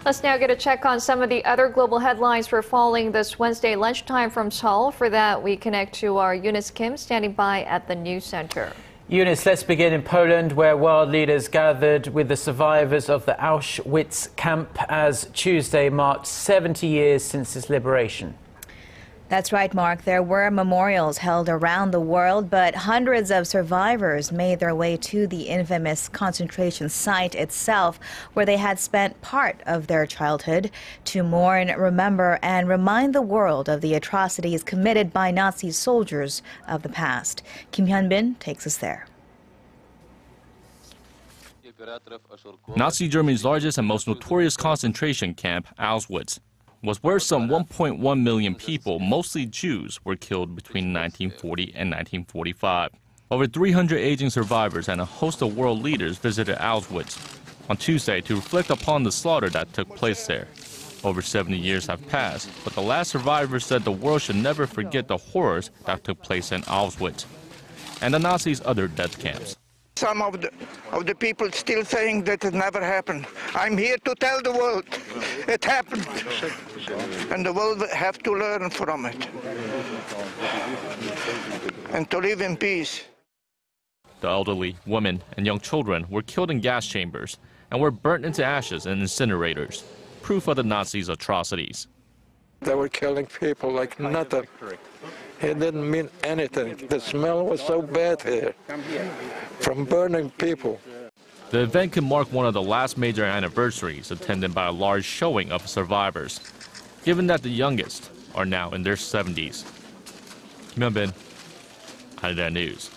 Let's now get a check on some of the other global headlines we're following this Wednesday lunchtime from Seoul. For that, we connect to our Eunice Kim standing by at the NewsCenter. Eunice, let's begin in Poland, where world leaders gathered with the survivors of the Auschwitz camp as Tuesday marked 70 years since its liberation. That's right, Mark. There were memorials held around the world, but hundreds of survivors made their way to the infamous concentration site itself, where they had spent part of their childhood to mourn, remember, and remind the world of the atrocities committed by Nazi soldiers of the past. Hyun-bin takes us there. Nazi Germany's largest and most notorious concentration camp, Auschwitz, was where some 1.1 million people, mostly Jews, were killed between 1940 and 1945. Over 300 aging survivors and a host of world leaders visited Auschwitz on Tuesday to reflect upon the slaughter that took place there. Over 70 years have passed, but the last survivor said the world should never forget the horrors that took place in Auschwitz and the Nazis' other death camps. Some of the people still saying that it never happened. I'm here to tell the world it happened, and the world have to learn from it and to live in peace. The elderly, women, and young children were killed in gas chambers and were burnt into ashes in incinerators, proof of the Nazis' atrocities. They were killing people like nothing. It didn't mean anything. The smell was so bad here from burning people. The event could mark one of the last major anniversaries attended by a large showing of survivors, given that the youngest are now in their 70s. Hyun-bin, Arirang News.